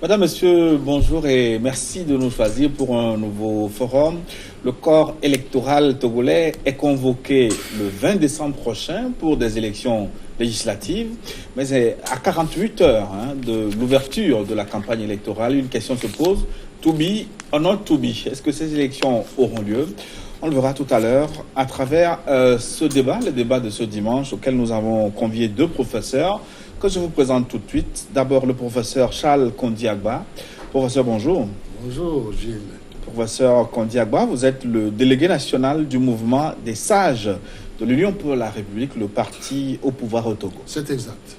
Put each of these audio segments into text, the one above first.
Madame, Monsieur, bonjour et merci de nous choisir pour un nouveau forum. Le corps électoral togolais est convoqué le 20 décembre prochain pour des élections législatives. Mais à 48 heures de l'ouverture de la campagne électorale, une question se pose. To be or not to be? Est-ce que ces élections auront lieu? On le verra tout à l'heure à travers ce débat, le débat de ce dimanche auquel nous avons convié deux professeurs que je vous présente tout de suite. D'abord le professeur Charles Kondi-Agba. Professeur, bonjour. Bonjour Gilles. Professeur Kondi-Agba, vous êtes le délégué national du mouvement des sages de l'Union pour la République, le parti au pouvoir au Togo. C'est exact.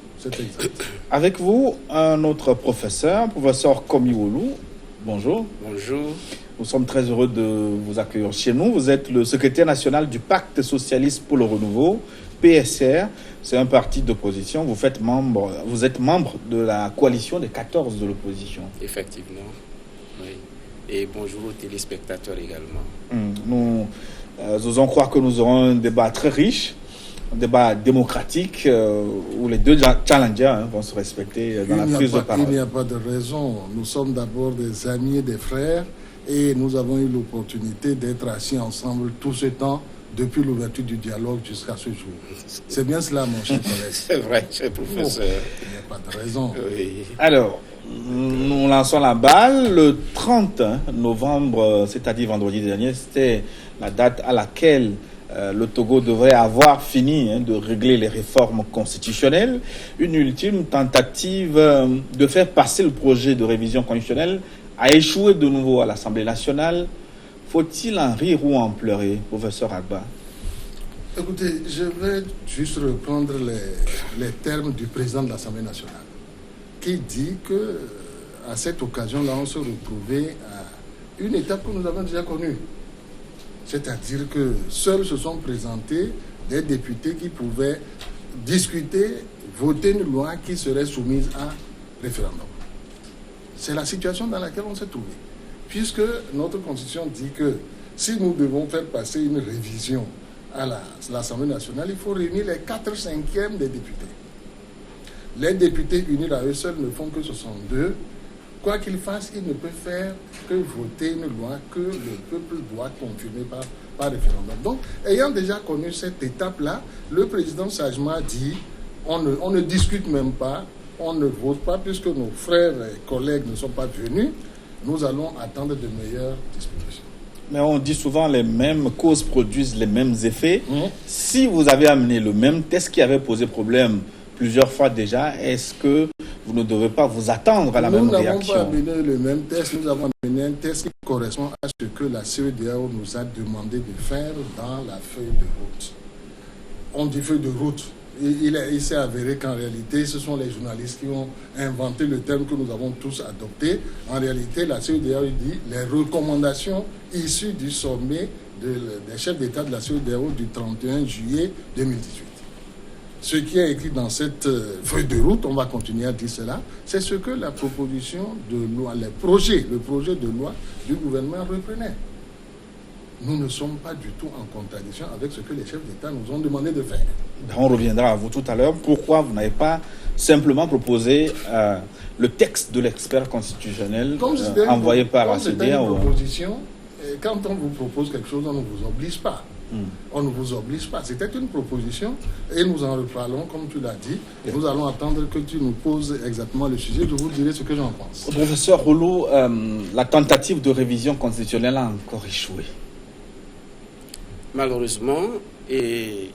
Avec vous, un autre professeur Komi Wolu. Bonjour. Bonjour. Nous sommes très heureux de vous accueillir chez nous. Vous êtes le secrétaire national du Pacte socialiste pour le renouveau, PSR. C'est un parti d'opposition. Vous êtes membre de la coalition des 14 de l'opposition. Effectivement, oui. Et bonjour aux téléspectateurs également. Nous osons croire que nous aurons un débat très riche, un débat démocratique où les deux challengers vont se respecter dans la prise de parole. Il n'y a pas de raison. Nous sommes d'abord des amis et des frères et nous avons eu l'opportunité d'être assis ensemble tout ce temps depuis l'ouverture du dialogue jusqu'à ce jour. C'est bien cela, mon cher collègue. C'est vrai, cher professeur. Il n'y a pas de raison. Oui. Alors, nous lançons la balle. Le 30 novembre, c'est-à-dire vendredi dernier, c'était la date à laquelle le Togo devrait avoir fini de régler les réformes constitutionnelles. Une ultime tentative de faire passer le projet de révision constitutionnelle a échoué de nouveau à l'Assemblée nationale. Faut-il en rire ou en pleurer, professeur Agba? Écoutez, je vais juste reprendre les termes du président de l'Assemblée nationale, qui dit que à cette occasion-là, on se retrouvait à une étape que nous avons déjà connue. C'est-à-dire que seuls se sont présentés des députés qui pouvaient discuter, voter une loi qui serait soumise à référendum. C'est la situation dans laquelle on s'est trouvé. Puisque notre constitution dit que si nous devons faire passer une révision à l'Assemblée nationale, il faut réunir les 4/5 des députés. Les députés unis à eux seuls ne font que 62. Quoi qu'ils fassent, ils ne peuvent faire que voter une loi que le peuple doit confirmer par référendum. Donc, ayant déjà connu cette étape-là, le président sagement a dit on ne discute même pas, on ne vote pas, puisque nos frères et collègues ne sont pas venus. Nous allons attendre de meilleures dispositions. Mais on dit souvent les mêmes causes produisent les mêmes effets. Si vous avez amené le même test qui avait posé problème plusieurs fois déjà, est-ce que vous ne devez pas vous attendre à la même réaction? Nous n'avons pas amené le même test, nous avons amené un test qui correspond à ce que la CEDEAO nous a demandé de faire dans la feuille de route. On dit feuille de route. Il s'est avéré qu'en réalité, ce sont les journalistes qui ont inventé le terme que nous avons tous adopté. En réalité, la CEDEAO dit les recommandations issues du sommet des chefs d'État de la CEDEAO du 31 juillet 2018. Ce qui est écrit dans cette feuille de route, on va continuer à dire cela, c'est ce que la proposition de loi, le projet de loi du gouvernement reprenait. Nous ne sommes pas du tout en contradiction avec ce que les chefs d'État nous ont demandé de faire. On reviendra à vous tout à l'heure. Pourquoi vous n'avez pas simplement proposé le texte de l'expert constitutionnel envoyé par la CEDEAO? Quand on vous propose quelque chose, on ne vous oblige pas. On ne vous oblige pas. C'était une proposition et nous en reparlons, comme tu l'as dit. Nous allons attendre que tu nous poses exactement le sujet. Je vous dirai ce que j'en pense. Professeur Roulou, la tentative de révision constitutionnelle a encore échoué. Malheureusement, et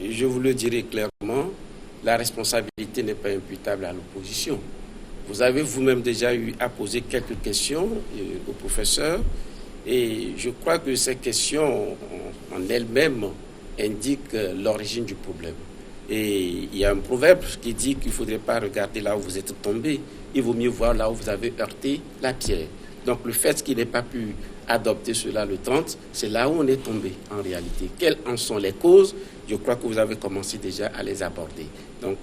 je vous le dirai clairement, la responsabilité n'est pas imputable à l'opposition. Vous avez vous-même déjà eu à poser quelques questions au professeur et je crois que ces questions en elles-mêmes indiquent l'origine du problème. Et il y a un proverbe qui dit qu'il ne faudrait pas regarder là où vous êtes tombé, il vaut mieux voir là où vous avez heurté la pierre. Donc le fait qu'il n'ait pas pu adopter cela le 30, c'est là où on est tombé en réalité. Quelles en sont les causes? Je crois que vous avez commencé déjà à les aborder. Donc,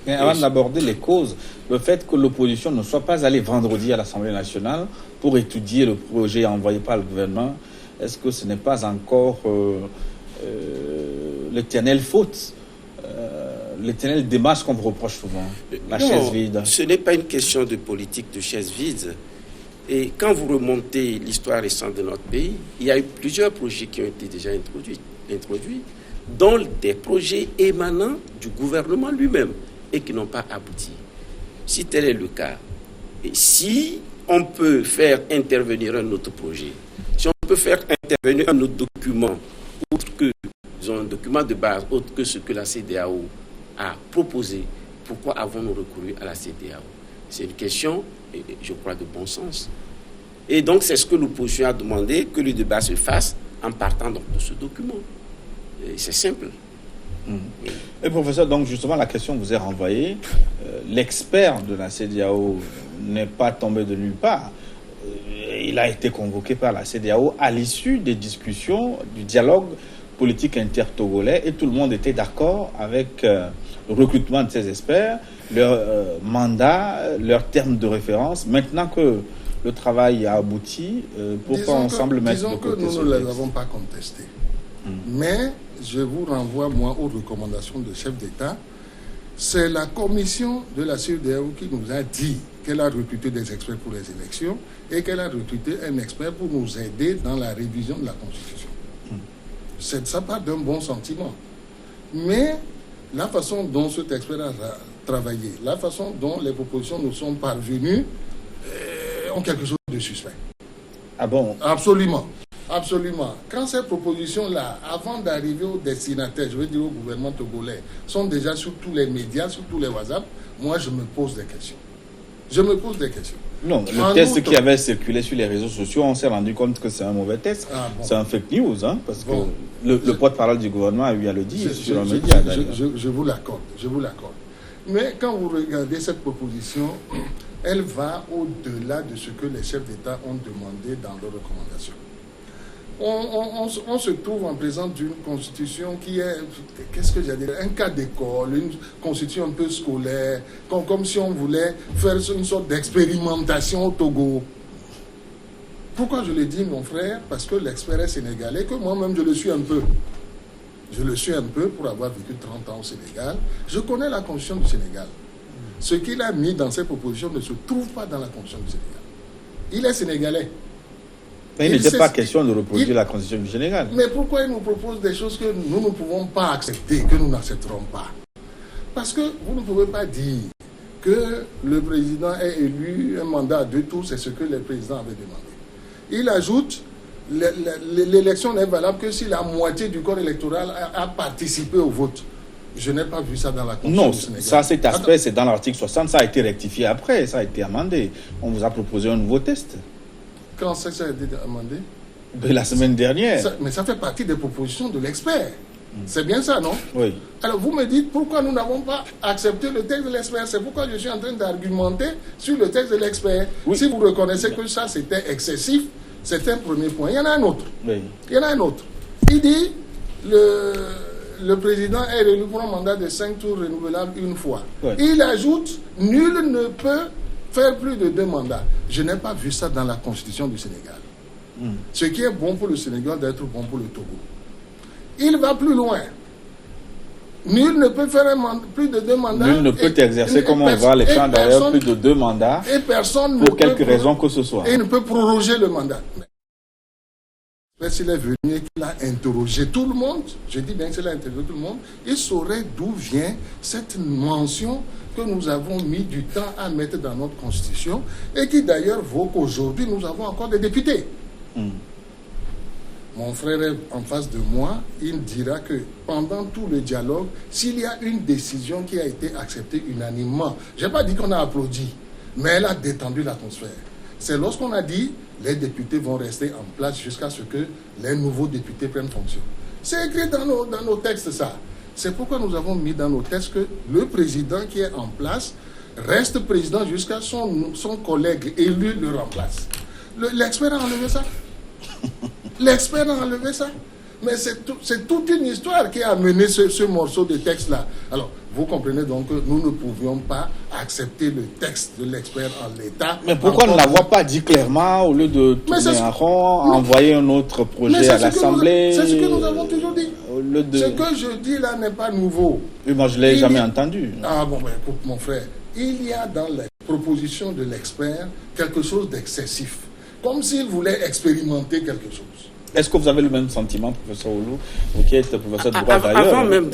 mais avant d'aborder les causes, le fait que l'opposition ne soit pas allée vendredi à l'Assemblée nationale pour étudier le projet envoyé par le gouvernement, est-ce que ce n'est pas encore l'éternelle faute l'éternelle démarche qu'on vous reproche souvent, la chaise vide. Ce n'est pas une question de politique de chaise vide. Et quand vous remontez l'histoire récente de notre pays, il y a eu plusieurs projets qui ont été déjà introduits, dont des projets émanant du gouvernement lui-même et qui n'ont pas abouti. Si tel est le cas, et si on peut faire intervenir un autre projet, si on peut faire intervenir un autre document, autre que, disons, un document de base, autre que ce que la CEDEAO a proposé, pourquoi avons-nous recouru à la CEDEAO? C'est une question, je crois, de bon sens. Et donc, c'est ce que nous poussions à demander, que le débat se fasse en partant donc de ce document. Et c'est simple. Et professeur, donc justement, la question vous est renvoyée. L'expert de la CEDEAO n'est pas tombé de nulle part. Il a été convoqué par la CEDEAO à l'issue des discussions, du dialogue politique inter-togolais, et tout le monde était d'accord avec le recrutement de ces experts, leur mandat, leur terme de référence. Maintenant que le travail a abouti, pourquoi on semble mettre de côté ce texte? Disons que nous ne les avons pas contestés. Mais je vous renvoie, moi, aux recommandations de chef d'État. C'est la commission de la CEDEAO qui nous a dit qu'elle a recruté des experts pour les élections et qu'elle a recruté un expert pour nous aider dans la révision de la Constitution. Ça part d'un bon sentiment. Mais la façon dont cet expert a travaillé, la façon dont les propositions nous sont parvenues, ont quelque chose de suspect. Ah bon? Absolument. Absolument. Quand ces propositions-là, avant d'arriver aux destinataires, je veux dire au gouvernement togolais, sont déjà sur tous les médias, sur tous les WhatsApp, moi je me pose des questions. Non, le test qui avait circulé sur les réseaux sociaux, on s'est rendu compte que c'est un mauvais test. Ah, bon. C'est un fake news, hein, parce que le porte-parole du gouvernement a eu à le dire sur un média. Je vous l'accorde. Mais quand vous regardez cette proposition, elle va au-delà de ce que les chefs d'État ont demandé dans leurs recommandations. On se trouve en présence d'une constitution qui est, un cas d'école, une constitution un peu scolaire, comme si on voulait faire une sorte d'expérimentation au Togo. Pourquoi je le dis, mon frère? Parce que l'expert est sénégalais, que moi-même je le suis un peu. Je le suis un peu pour avoir vécu 30 ans au Sénégal. Je connais la constitution du Sénégal. Ce qu'il a mis dans ses propositions ne se trouve pas dans la constitution du Sénégal. Il est sénégalais. Mais il n'était pas question de reproduire la constitution du Sénégal. Mais pourquoi il nous propose des choses que nous ne pouvons pas accepter, que nous n'accepterons pas? Parce que vous ne pouvez pas dire que le président ait élu un mandat à 2 tours, c'est ce que le président avait demandé. Il ajoute, l'élection n'est valable que si la moitié du corps électoral a participé au vote. Je n'ai pas vu ça dans la Constitution du Sénégal. Ça, cet aspect, c'est dans l'article 60, ça a été rectifié après, ça a été amendé. On vous a proposé un nouveau test. Quand ça a été amendé? La semaine dernière. Mais ça fait partie des propositions de l'expert. C'est bien ça, non? Oui. Alors vous me dites pourquoi nous n'avons pas accepté le texte de l'expert. C'est pourquoi je suis en train d'argumenter sur le texte de l'expert. Oui. Si vous reconnaissez que ça c'était excessif, c'est un premier point. Il y en a un autre. Oui. Il y en a un autre. Il dit le président est élu pour un mandat de 5 tours renouvelable une fois. Oui. Il ajoute, nul ne peut faire plus de 2 mandats. Je n'ai pas vu ça dans la Constitution du Sénégal. Ce qui est bon pour le Sénégal doit être bon pour le Togo. Il va plus loin. Nul ne peut faire plus de 2 mandats. Nul ne peut exercer comme on va les faire d'ailleurs plus de 2 mandats. Et personne pour quelque raison que ce soit. Et il ne peut proroger le mandat. Mais s'il est venu et qu'il a interrogé tout le monde, je dis bien qu'il a interrogé tout le monde, il saurait d'où vient cette mention que nous avons mis du temps à mettre dans notre Constitution et qui d'ailleurs vaut qu'aujourd'hui nous avons encore des députés. Mon frère est en face de moi, il dira que pendant tout le dialogue, s'il y a une décision qui a été acceptée unanimement, je n'ai pas dit qu'on a applaudi, mais elle a détendu l'atmosphère. C'est lorsqu'on a dit les députés vont rester en place jusqu'à ce que les nouveaux députés prennent fonction. C'est écrit dans nos textes, ça. C'est pourquoi nous avons mis dans nos textes que le président qui est en place reste président jusqu'à son collègue élu le remplace. L'expert a enlevé ça. L'expert a enlevé ça. Mais c'est toute une histoire qui a mené ce morceau de texte-là. Alors, vous comprenez donc que nous ne pouvions pas accepter le texte de l'expert en l'état. Mais pourquoi ne l'avoir pas dit clairement au lieu de tourner en rond, envoyer un autre projet à l'Assemblée? C'est ce que nous avons toujours dit. Ce que je dis là n'est pas nouveau. Oui, moi, je ne l'ai jamais entendu. Ah bon, ben, écoute, mon frère, il y a dans les propositions de l'expert quelque chose d'excessif. Comme s'il voulait expérimenter quelque chose. Est-ce que vous avez le même sentiment, professeur Oulou, vous qui êtes professeur de droit d'ailleurs? Avant même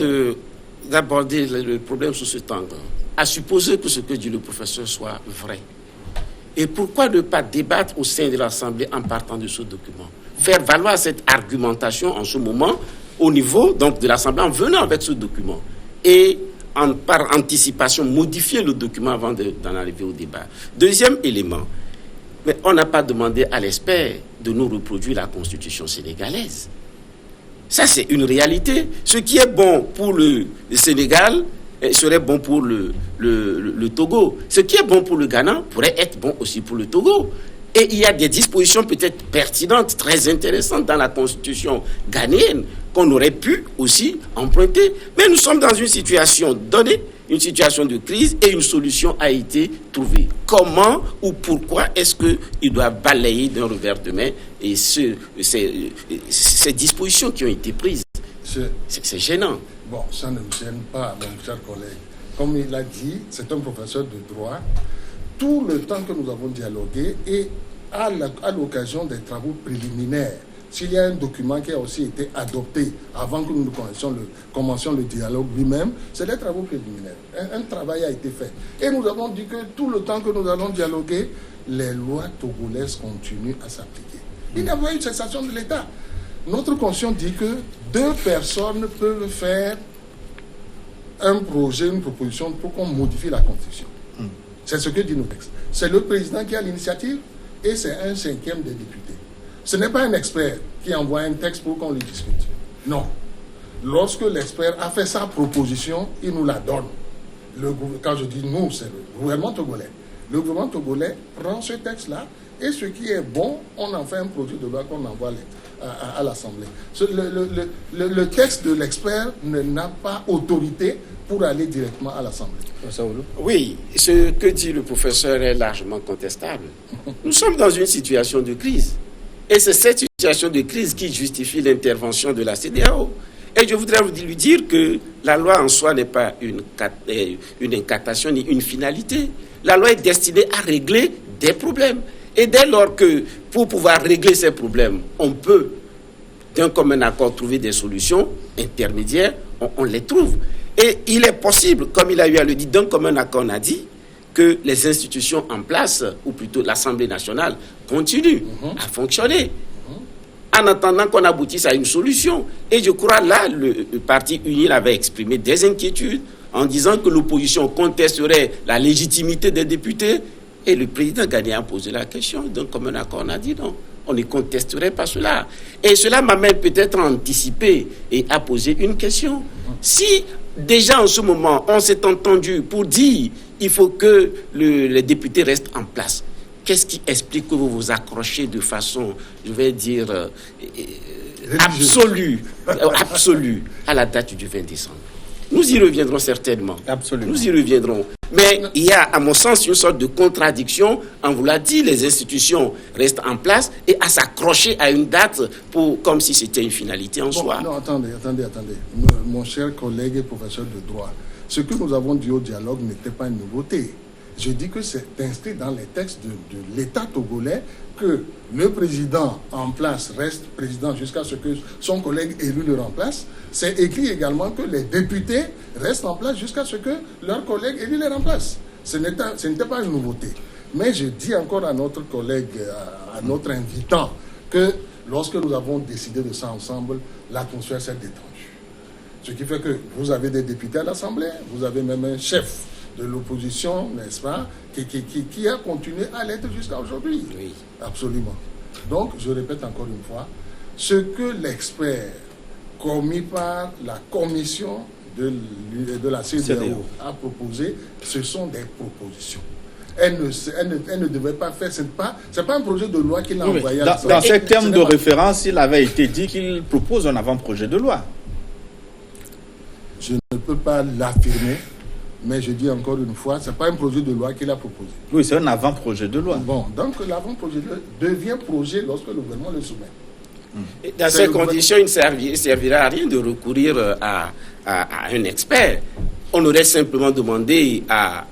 d'aborder le problème sous cet angle, à supposer que ce que dit le professeur soit vrai, et pourquoi ne pas débattre au sein de l'Assemblée en partant de ce document? Faire valoir cette argumentation en ce moment au niveau donc, de l'Assemblée en venant avec ce document. Et par anticipation, modifier le document avant d'en arriver au débat. Deuxième élément, mais on n'a pas demandé à l'expert de nous reproduire la constitution sénégalaise. Ça, c'est une réalité. Ce qui est bon pour le Sénégal serait bon pour le Togo. Ce qui est bon pour le Ghana pourrait être bon aussi pour le Togo. Et il y a des dispositions peut-être pertinentes, très intéressantes dans la constitution ghanéenne qu'on aurait pu aussi emprunter. Mais nous sommes dans une situation donnée, une situation de crise, et une solution a été trouvée. Comment ou pourquoi est-ce qu'ils doivent balayer d'un revers de main et ces dispositions qui ont été prises? C'est gênant. Bon, ça ne me gêne pas, mon cher collègue. Comme il l'a dit, c'est un professeur de droit. Tout le temps que nous avons dialogué et à l'occasion des travaux préliminaires, s'il y a un document qui a aussi été adopté avant que nous commencions le dialogue lui-même, c'est les travaux préliminaires. Un travail a été fait. Et nous avons dit que tout le temps que nous allons dialoguer, les lois togolaises continuent à s'appliquer. Il n'y a pas eu de cessation de l'État. Notre constitution dit que 2 personnes peuvent faire un projet, une proposition pour qu'on modifie la constitution. C'est ce que dit nos textes. C'est le président qui a l'initiative et c'est 1/5 des députés. Ce n'est pas un expert qui envoie un texte pour qu'on le discute. Non. Lorsque l'expert a fait sa proposition, il nous la donne. Quand je dis nous, c'est le gouvernement togolais. Le gouvernement togolais prend ce texte-là et ce qui est bon, on en fait un projet de loi qu'on envoie à l'Assemblée. Le texte de l'expert n'a pas autorité pour aller directement à l'Assemblée. Oui, ce que dit le professeur est largement contestable. Nous sommes dans une situation de crise. Et c'est cette situation de crise qui justifie l'intervention de la CEDEAO. Et je voudrais lui dire que la loi en soi n'est pas une incantation ni une finalité. La loi est destinée à régler des problèmes. Et dès lors que, pour pouvoir régler ces problèmes, on peut, d'un commun accord, trouver des solutions intermédiaires, on les trouve. Et il est possible, comme il a eu à le dire, d'un commun accord, on a dit que les institutions en place, ou plutôt l'Assemblée nationale, continuent à fonctionner en attendant qu'on aboutisse à une solution. Et je crois là, le parti uni avait exprimé des inquiétudes en disant que l'opposition contesterait la légitimité des députés. Et le président ghanéen a posé la question, d'un commun accord, on a dit non. On ne contesterait pas cela. Et cela m'amène peut-être à anticiper et à poser une question. Si déjà en ce moment, on s'est entendu pour dire qu'il faut que les députés restent en place, qu'est-ce qui explique que vous vous accrochez de façon, je vais dire, absolue à la date du 20 décembre? Nous y reviendrons certainement. Absolument. Nous y reviendrons. Mais il y a, à mon sens, une sorte de contradiction. On vous l'a dit, les institutions restent en place et à s'accrocher à une date comme si c'était une finalité en soi. Non, attendez. Mon cher collègue et professeur de droit, ce que nous avons dit au dialogue n'était pas une nouveauté. Je dis que c'est inscrit dans les textes de l'État togolais que le président en place reste président jusqu'à ce que son collègue élu le remplace. C'est écrit également que les députés restent en place jusqu'à ce que leur collègue élu les remplace. Ce n'était pas une nouveauté. Mais je dis encore à notre collègue, à notre invitant, que lorsque nous avons décidé de ça ensemble, l'atmosphère s'est détendue. Ce qui fait que vous avez des députés à l'Assemblée, vous avez même un chef de l'opposition, n'est-ce pas, qui a continué à l'être jusqu'à aujourd'hui. Oui. Absolument. Donc, je répète encore une fois, ce que l'expert commis par la commission de la CEDEAO a proposé, ce sont des propositions. Elle ne devait pas faire, c'est pas un projet de loi qu'il a envoyé à l'Assemblée. Dans ces termes de référence, il avait été dit qu'il propose un avant-projet de loi. Je ne peux pas l'affirmer. Mais je dis encore une fois, ce n'est pas un projet de loi qu'il a proposé. Oui, c'est un avant-projet de loi. Bon, donc l'avant-projet de loi devient projet lorsque le gouvernement le soumet. Et dans ces conditions, il ne servira à rien de recourir à un expert. On aurait simplement demandé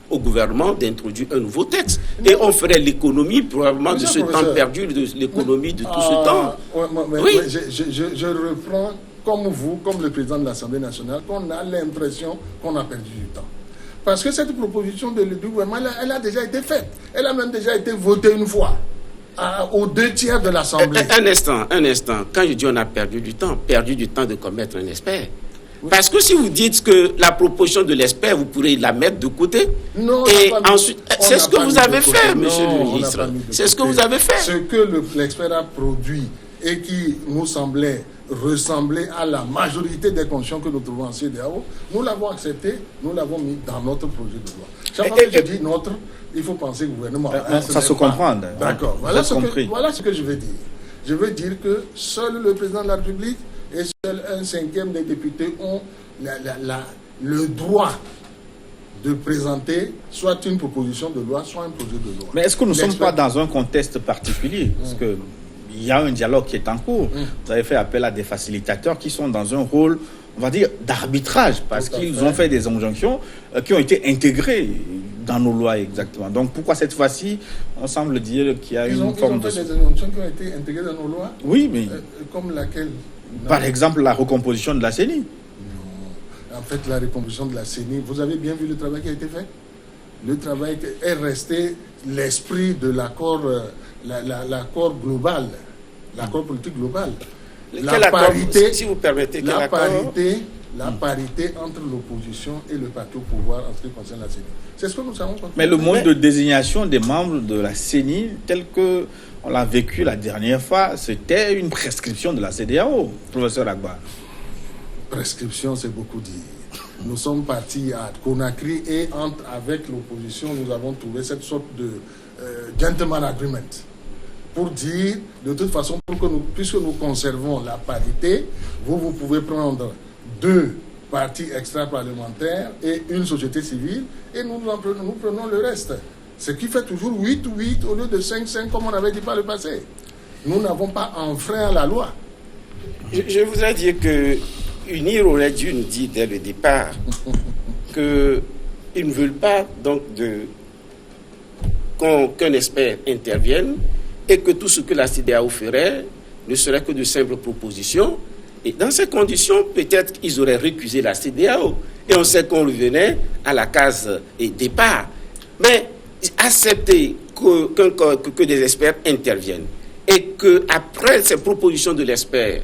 au gouvernement d'introduire un nouveau texte. Et on ferait l'économie probablement de ce temps perdu, de l'économie de tout ce temps. Oui. Je reprends comme vous, comme le président de l'Assemblée nationale, qu'on a l'impression qu'on a perdu du temps. Parce que cette proposition du gouvernement, elle a déjà été faite. Elle a même déjà été votée une fois, aux 2/3 de l'Assemblée. Un instant. Quand je dis on a perdu du temps de commettre un expert. Oui. Parce que si vous dites que la proposition de l'expert, vous pourrez la mettre de côté. Non, et ensuite, c'est ce que vous avez fait, monsieur le ministre. C'est ce que vous avez fait. Ce que l'expert a produit et qui nous semblait ressembler à la majorité des conditions que nous trouvons en CEDEAO, nous l'avons accepté, nous l'avons mis dans notre projet de loi. Chaque fois que je dis notre, il faut penser gouvernement. Ça se comprend. D'accord. Voilà ce que je veux dire. Je veux dire que seul le président de la République et seul un 5e des députés ont le droit de présenter soit une proposition de loi, soit un projet de loi. Mais est-ce que nous ne sommes pas dans un contexte particulier? Parce que il y a un dialogue qui est en cours. Vous avez fait appel à des facilitateurs qui sont dans un rôle, on va dire, d'arbitrage, parce qu'ils ont fait des injonctions qui ont été intégrées dans nos lois exactement. Donc pourquoi cette fois-ci, on semble dire qu'il y a une forme de... Ils ont fait des injonctions qui ont été intégrées dans nos lois? Oui, mais... comme laquelle? Par exemple, la recomposition de la CENI. Non. En fait, la recomposition de la CENI, vous avez bien vu le travail qui a été fait? Le travail est resté l'esprit de l'accord global, l'accord politique global. La parité, si vous permettez, la parité entre l'opposition et le parti au pouvoir en ce qui concerne la CENI. C'est ce que nous savons. Mais le mode de désignation des membres de la CENI, tel que on l'a vécu la dernière fois, c'était une prescription de la CEDEAO, professeur Agba. Prescription, c'est beaucoup dire. Nous sommes partis à Conakry et avec l'opposition, nous avons trouvé cette sorte de gentleman agreement pour dire, de toute façon, puisque nous conservons la parité, vous pouvez prendre 2 partis extra-parlementaires et une société civile et nous prenons le reste. Ce qui fait toujours 8-8 au lieu de 5-5 comme on avait dit par le passé. Nous n'avons pas enfreint la loi. Je voudrais dire que UNIR aurait dû nous dire dès le départ qu'ils ne veulent pas donc qu'un expert intervienne et que tout ce que la CEDEAO ferait ne serait que de simples propositions. Et dans ces conditions, peut-être qu'ils auraient récusé la CEDEAO. Et on sait qu'on revenait à la case départ. Mais accepter que des experts interviennent et qu'après ces propositions de l'expert,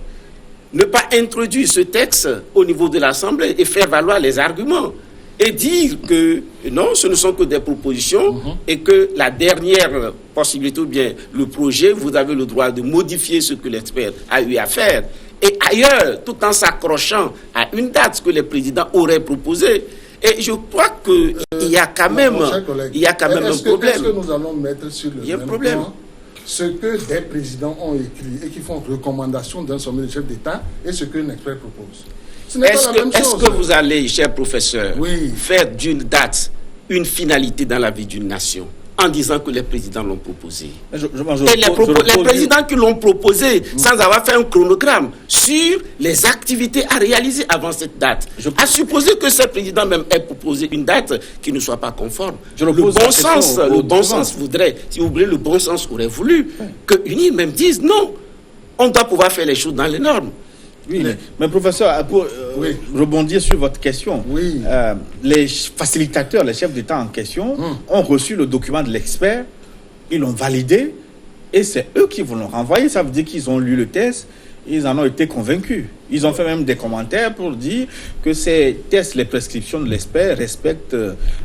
ne pas introduire ce texte au niveau de l'Assemblée et faire valoir les arguments et dire que non, ce ne sont que des propositions et que la dernière possibilité ou bien le projet, vous avez le droit de modifier ce que l'expert a eu à faire. Et ailleurs, tout en s'accrochant à une date que les présidents auraient proposée. Et je crois qu'il y a quand même, un problème. Est-ce que nous allons mettre sur le même plan ce que des présidents ont écrit et qui font recommandation d'un sommet de chef d'État et ce qu'un expert propose? Est-ce que vous allez, cher professeur, faire d'une date une finalité dans la vie d'une nation en disant que les présidents l'ont proposé? Les présidents qui l'ont proposé sans avoir fait un chronogramme sur les activités à réaliser avant cette date. À supposer que ces présidents même aient proposé une date qui ne soit pas conforme. Le bon sens voudrait, si vous voulez, le bon sens aurait voulu que UNIR même dise non, on doit pouvoir faire les choses dans les normes. Oui, mais professeur, pour rebondir sur votre question, les facilitateurs, les chefs d'État en question, ont reçu le document de l'expert, ils l'ont validé, et c'est eux qui vont le renvoyer. Ça veut dire qu'ils ont lu le texte, ils en ont été convaincus. Ils ont fait même des commentaires pour dire que ces tests, les prescriptions de l'expert respectent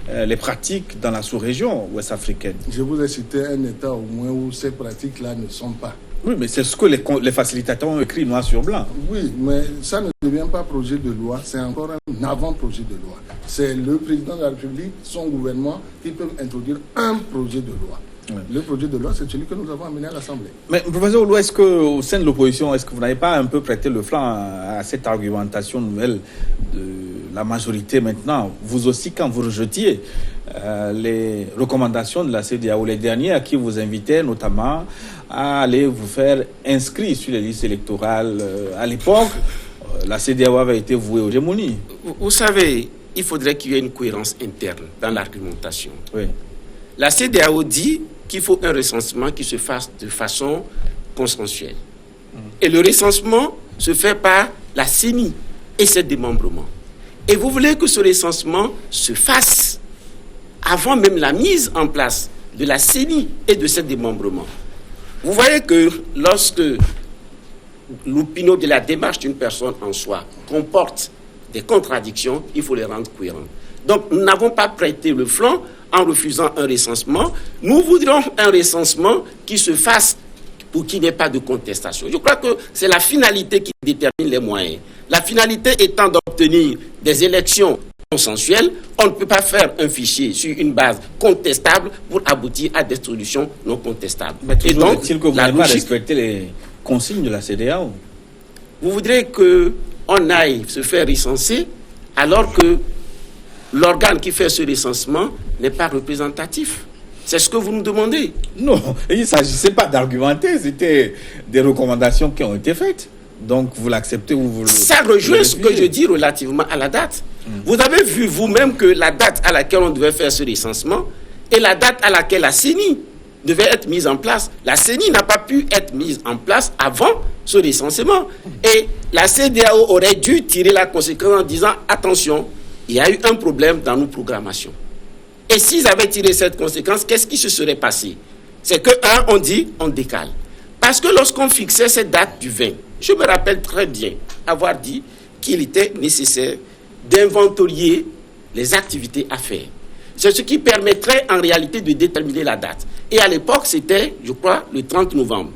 les pratiques dans la sous-région ouest-africaine. Je vous ai cité un État au moins où ces pratiques-là ne sont pas. Oui, mais c'est ce que les facilitateurs ont écrit noir sur blanc. Oui, mais ça ne devient pas projet de loi, c'est encore un avant-projet de loi. C'est le président de la République, son gouvernement, qui peuvent introduire un projet de loi. Le projet de loi, c'est celui que nous avons amené à l'Assemblée. Mais professeur Oulou, est-ce qu'au sein de l'opposition, est-ce que vous n'avez pas un peu prêté le flanc à cette argumentation nouvelle de la majorité maintenant? Vous aussi, quand vous rejetiez les recommandations de la CEDEAO, les derniers à qui vous invitez notamment à aller vous faire inscrire sur les listes électorales, à l'époque, la CEDEAO avait été vouée aux gémonies. Vous savez, il faudrait qu'il y ait une cohérence interne dans l'argumentation. Oui. La CEDEAO dit qu'il faut un recensement qui se fasse de façon consensuelle. Et le recensement se fait par la CENI et ses démembrements. Et vous voulez que ce recensement se fasse avant même la mise en place de la CENI et de ses démembrements. Vous voyez que lorsque l'opinion de la démarche d'une personne en soi comporte des contradictions, il faut les rendre cohérentes. Donc, nous n'avons pas prêté le flanc en refusant un recensement. Nous voudrions un recensement qui se fasse pour qu'il n'y ait pas de contestation. Je crois que c'est la finalité qui détermine les moyens. La finalité étant d'obtenir des élections consensuelles, on ne peut pas faire un fichier sur une base contestable pour aboutir à des solutions non contestables. Mais et donc, est-il que vous n'avez pas respecté les consignes de la CEDEAO? Vous voudrez qu'on aille se faire recenser alors que l'organe qui fait ce recensement n'est pas représentatif. C'est ce que vous nous demandez. Non, il ne s'agissait pas d'argumenter, c'était des recommandations qui ont été faites. Donc vous l'acceptez ou vous le... Ça rejoint ce que je dis relativement à la date. Vous avez vu vous-même que la date à laquelle on devait faire ce recensement et la date à laquelle la CENI devait être mise en place. La CENI n'a pas pu être mise en place avant ce recensement. Et la CEDEAO aurait dû tirer la conséquence en disant attention, il y a eu un problème dans nos programmations. Et s'ils avaient tiré cette conséquence, qu'est-ce qui se serait passé? C'est que, on dit, on décale. Parce que lorsqu'on fixait cette date du 20, je me rappelle très bien avoir dit qu'il était nécessaire d'inventorier les activités à faire. C'est ce qui permettrait en réalité de déterminer la date. Et à l'époque, c'était, je crois, le 30 novembre.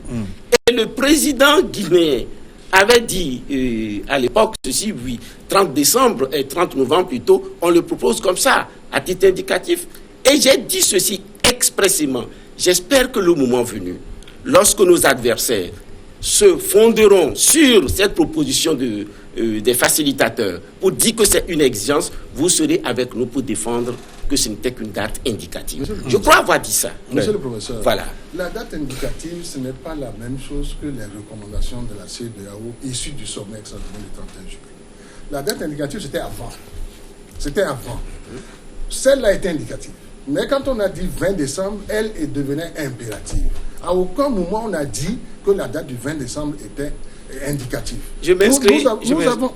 Et le président guinéen avait dit à l'époque ceci, oui, 30 décembre et 30 novembre plutôt, on le propose comme ça, à titre indicatif. Et j'ai dit ceci expressément. J'espère que le moment venu, lorsque nos adversaires se fonderont sur cette proposition des facilitateurs pour dire que c'est une exigence, vous serez avec nous pour défendre que ce n'était qu'une date indicative. Je crois avoir dit ça. Monsieur le professeur, voilà. La date indicative, ce n'est pas la même chose que les recommandations de la CEDEAO issues du sommet extraordinaire du 31 juillet. La date indicative, c'était avant. C'était avant. Celle-là était indicative. Mais quand on a dit 20 décembre, elle devenait impérative. À aucun moment on a dit que la date du 20 décembre était indicative. Je m'inscris.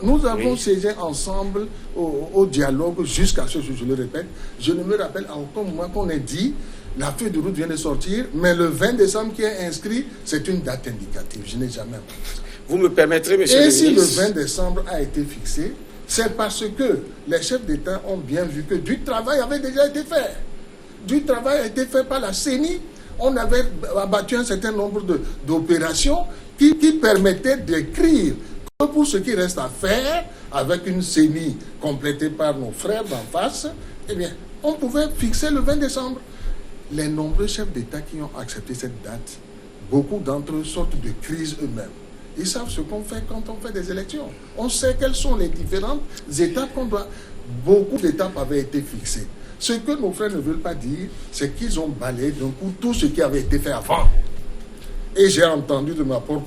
Nous avons siégé ensemble au dialogue jusqu'à ce jour, je le répète. Je ne me rappelle à aucun moment qu'on ait dit la feuille de route vient de sortir, mais le 20 décembre qui est inscrit, c'est une date indicative. Je n'ai jamais entendu ça. Vous me permettrez, monsieur le ministre. Et si le 20 décembre a été fixé, c'est parce que les chefs d'État ont bien vu que du travail avait déjà été fait. Du travail a été fait par la CENI. On avait abattu un certain nombre d'opérations qui permettaient d'écrire que pour ce qui reste à faire, avec une CENI complétée par nos frères d'en face, eh bien, on pouvait fixer le 20 décembre. Les nombreux chefs d'État qui ont accepté cette date, beaucoup d'entre eux sortent de crise eux-mêmes. Ils savent ce qu'on fait quand on fait des élections. On sait quelles sont les différentes étapes qu'on doit... Beaucoup d'étapes avaient été fixées. Ce que nos frères ne veulent pas dire, c'est qu'ils ont balayé d'un coup tout ce qui avait été fait avant. Et j'ai entendu de ma part,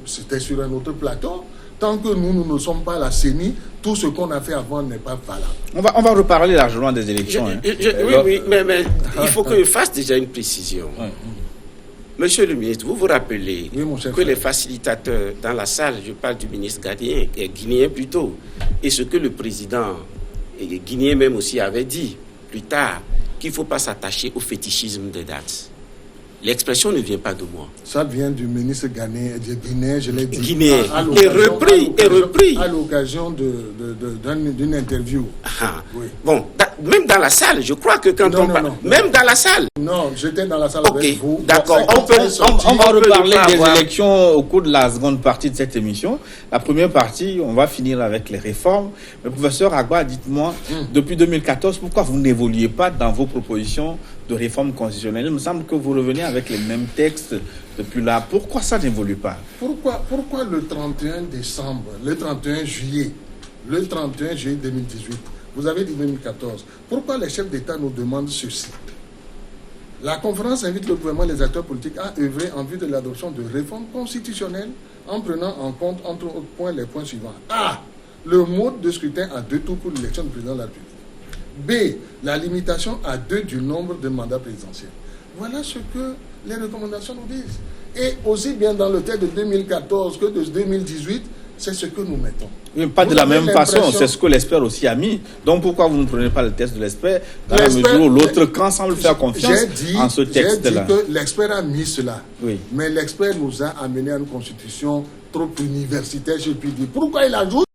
c'était sur un autre plateau, tant que nous ne sommes pas la CENI, tout ce qu'on a fait avant n'est pas valable. On va reparler largement des élections. Oui, mais il faut que je fasse déjà une précision. Monsieur le ministre, vous vous rappelez que les facilitateurs dans la salle, je parle du ministre guinéen plutôt, et ce que le président guinéen même aussi avait dit plus tard, qu'il ne faut pas s'attacher au fétichisme des dates. L'expression ne vient pas de moi. Ça vient du ministre guinéen, je l'ai dit. Guinéen, et repris. À l'occasion d'une interview. Oui. Bon, même dans la salle, je crois que quand on parle... Même dans la salle. Non, j'étais dans la salle avec vous. D'accord. On va reparler des élections au cours de la seconde partie de cette émission. La première partie, on va finir avec les réformes. Mais professeur Agba, dites-moi, depuis 2014, pourquoi vous n'évoluez pas dans vos propositions de réforme constitutionnelle? Il me semble que vous revenez avec les mêmes textes depuis là. Pourquoi ça n'évolue pas? Pourquoi le 31 décembre, le 31 juillet 2018, vous avez dit 2014, pourquoi les chefs d'État nous demandent ceci? La conférence invite le gouvernement et les acteurs politiques à œuvrer en vue de l'adoption de réformes constitutionnelles en prenant en compte, entre autres points, les points suivants. A. Le mode de scrutin à 2 tours pour l'élection du président de la République. B. La limitation à 2 du nombre de mandats présidentiels. Voilà ce que les recommandations nous disent. Et aussi bien dans le texte de 2014 que de 2018, c'est ce que nous mettons. Mais pas de la même façon, c'est ce que l'expert aussi a mis. Donc pourquoi vous ne prenez pas le texte de l'expert dans la mesure où l'autre camp semble faire confiance en ce texte-là? J'ai dit que l'expert a mis cela. Oui. Mais l'expert nous a amené à une constitution trop universitaire, je puis dire. Pourquoi il ajoute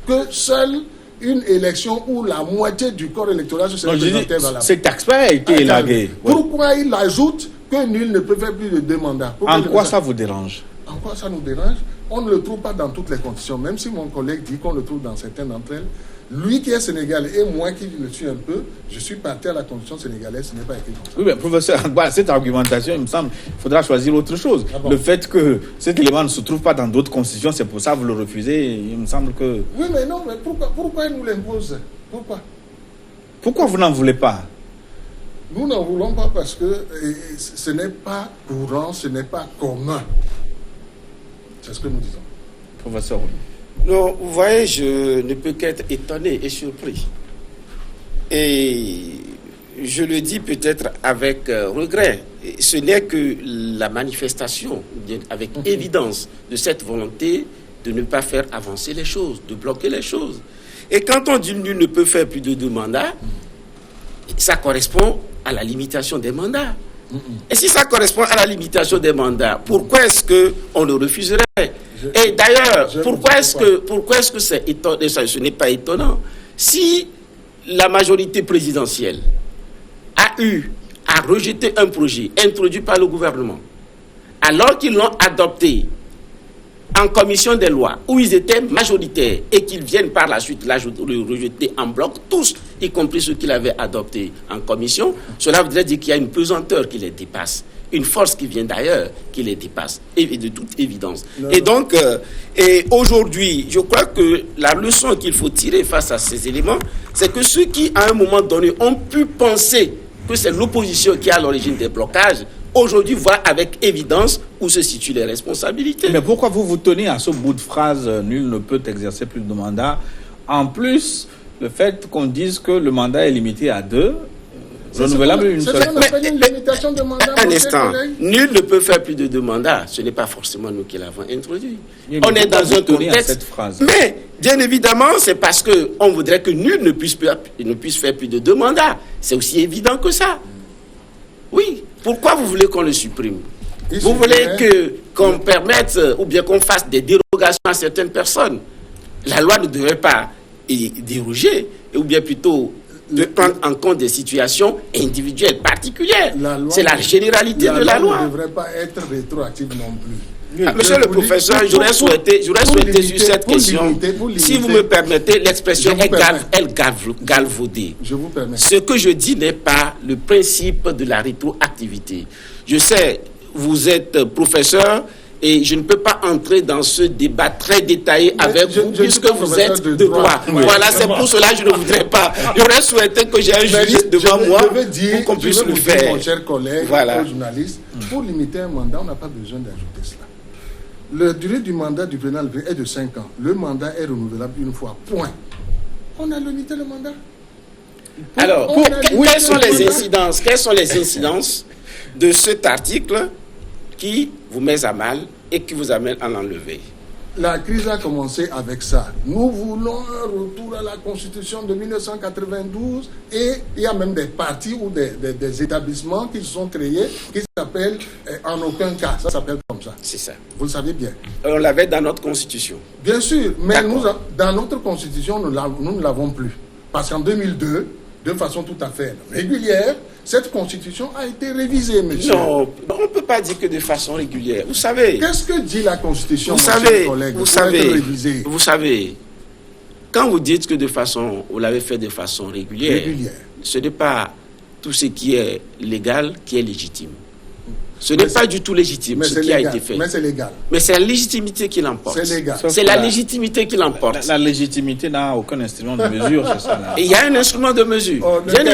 que seule une élection où la moitié du corps électoral se représentait dans la... Cet expert a été élagué. Pourquoi il ajoute que nul ne peut faire plus de 2 mandats? En quoi ça vous dérange? En quoi ça nous dérange? On ne le trouve pas dans toutes les conditions, même si mon collègue dit qu'on le trouve dans certaines d'entre elles. Lui qui est sénégalais et moi qui le suis un peu, je suis parti à la constitution sénégalaise, ce n'est pas écrit comme ça. Oui, mais professeur, cette argumentation, il me semble, il faudra choisir autre chose. Ah bon? Le fait que cet élément ne se trouve pas dans d'autres constitutions, c'est pour ça que vous le refusez, il me semble que... Oui, mais non, mais pourquoi il nous l'impose? Pourquoi vous n'en voulez pas? Nous n'en voulons pas parce que ce n'est pas courant, ce n'est pas commun. C'est ce que nous disons. Professeur. Non, vous voyez, je ne peux qu'être étonné et surpris. Et je le dis peut-être avec regret. Ce n'est que la manifestation, avec évidence, de cette volonté de ne pas faire avancer les choses, de bloquer les choses. Et quand on dit nul ne peut faire plus de 2 mandats, ça correspond à la limitation des mandats. Et si ça correspond à la limitation des mandats, pourquoi est-ce qu'on le refuserait? Et d'ailleurs, pourquoi est-ce que c'est étonnant? Ce n'est pas étonnant. Si la majorité présidentielle a rejeté un projet introduit par le gouvernement, alors qu'ils l'ont adopté en commission des lois, où ils étaient majoritaires, et qu'ils viennent par la suite le rejeter en bloc, tous, y compris ceux qui l'avaient adopté en commission, cela voudrait dire qu'il y a une pesanteur qui les dépasse, une force qui vient d'ailleurs qui les dépasse, et de toute évidence. Et donc, aujourd'hui, je crois que la leçon qu'il faut tirer face à ces éléments, c'est que ceux qui, à un moment donné, ont pu penser que c'est l'opposition qui est à l'origine des blocages, aujourd'hui voient avec évidence où se situent les responsabilités. Mais pourquoi vous tenez à ce bout de phrase « nul ne peut exercer plus de mandat » En plus, le fait qu'on dise que le mandat est limité à 2, renouvelable une seule fois. Un instant, nul ne peut faire plus de 2 mandats. Ce n'est pas forcément nous qui l'avons introduit. On est dans un contexte. Mais, bien évidemment, c'est parce qu'on voudrait que nul ne puisse faire plus de 2 mandats. C'est aussi évident que ça. Oui. Pourquoi vous voulez qu'on le supprime? Vous voulez qu'on permette ou bien qu'on fasse des dérogations à certaines personnes? La loi ne devrait pas y déroger, ou bien plutôt de prendre en compte des situations individuelles, particulières. C'est la généralité de la loi. Ne devrait pas être rétroactive non plus. Monsieur le professeur, j'aurais souhaité sur cette question, si vous me permettez, l'expression est galvaudée. Je vous permets. Ce que je dis n'est pas le principe de la rétroactivité. Je sais, vous êtes professeur et je ne peux pas entrer dans ce débat très détaillé avec vous puisque vous êtes de droit. Voilà, c'est pour cela que je ne voudrais pas. J'aurais souhaité que j'ai un juriste devant moi pour qu'on puisse le faire. Mon cher collègue, journaliste, pour limiter un mandat, on n'a pas besoin d'ajouter cela. La durée du mandat du président est de 5 ans. Le mandat est renouvelable une fois. Point. On a limité le mandat. Alors, quelles sont les incidences de cet article qui vous met à mal et qui vous amène à l'enlever? La crise a commencé avec ça. Nous voulons un retour à la Constitution de 1992 et il y a même des partis ou des établissements qui se sont créés qui s'appellent en aucun cas. Ça s'appelle comme ça. C'est ça. Vous le savez bien. On l'avait dans notre Constitution. Bien sûr, mais dans notre Constitution, nous ne l'avons plus. Parce qu'en 2002, de façon tout à fait régulière, cette constitution a été révisée, monsieur. Non, on ne peut pas dire que de façon régulière. Vous savez... Qu'est-ce que dit la constitution, vous savez, quand vous dites que vous l'avez fait de façon régulière, ce n'est pas tout ce qui est légal qui est légitime. Ce n'est pas du tout légitime ce qui a été fait. Mais c'est légal. Mais c'est la légitimité qui l'emporte. C'est légal. C'est la légitimité qui l'emporte. La légitimité n'a aucun instrument de mesure, c'est ça. Il y a un instrument de mesure. Bien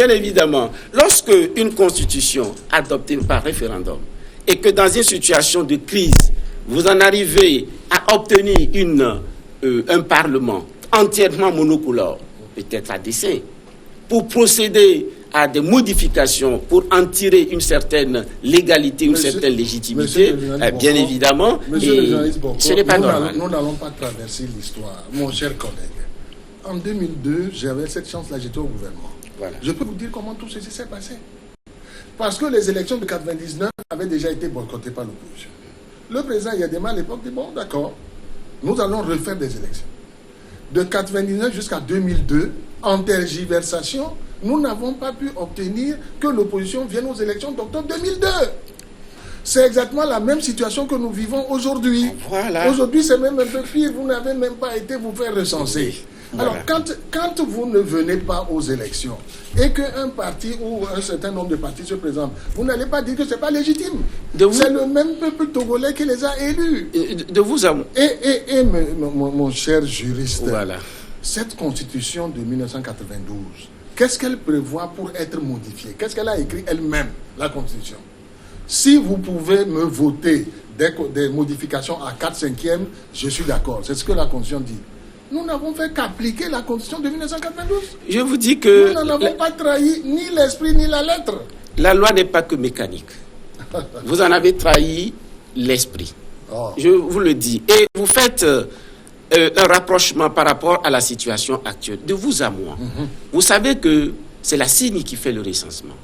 évidemment. Lorsque une constitution adoptée par référendum et que dans une situation de crise, vous en arrivez à obtenir un parlement entièrement monocolore, peut-être à dessein, pour procéder à des modifications pour en tirer une certaine légalité, une certaine légitimité, bien évidemment, ce n'est pas normal. Nous n'allons pas traverser l'histoire, mon cher collègue. En 2002, j'avais cette chance-là, j'étais au gouvernement. Voilà. Je peux vous dire comment tout ceci s'est passé. Parce que les élections de 1999 avaient déjà été boycottées par l'opposition. Le président Yadema à l'époque dit, bon, d'accord, nous allons refaire des élections. De 1999 jusqu'à 2002, en tergiversation, nous n'avons pas pu obtenir que l'opposition vienne aux élections d'octobre 2002. C'est exactement la même situation que nous vivons aujourd'hui. Voilà. Aujourd'hui, c'est même un peu pire. Vous n'avez même pas été vous faire recenser. Voilà. Alors, quand vous ne venez pas aux élections et qu'un parti ou un certain nombre de partis se présentent, vous n'allez pas dire que ce n'est pas légitime. C'est le même peuple togolais qui les a élus. De vous à moi. Et mon cher juriste, voilà. Cette constitution de 1992, qu'est-ce qu'elle prévoit pour être modifiée? Qu'est-ce qu'elle a écrit elle-même, la constitution? Si vous pouvez me voter des modifications à 4/5e, je suis d'accord. C'est ce que la constitution dit. Nous n'avons fait qu'appliquer la constitution de 1992. Je vous dis que... Nous n'en avons pas trahi ni l'esprit ni la lettre. La loi n'est pas que mécanique. Vous en avez trahi l'esprit. Oh. Je vous le dis. Et vous faites... un rapprochement par rapport à la situation actuelle, de vous à moi. Vous savez que c'est la CENI qui fait le recensement,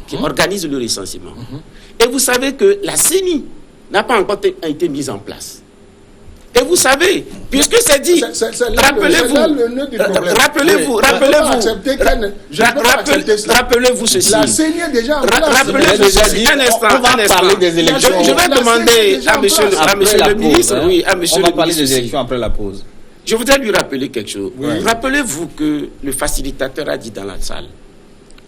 qui organise le recensement. Et vous savez que la CENI n'a pas encore été mise en place. Et vous savez, puisque c'est dit, rappelez-vous ceci. La CENI est déjà en place. Rappelez-vous ceci. Un instant. Des élections. Je vais demander à monsieur le ministre, à monsieur le ministre. On va parler des élections après la pause. Je voudrais lui rappeler quelque chose. Rappelez-vous que le facilitateur a dit dans la salle,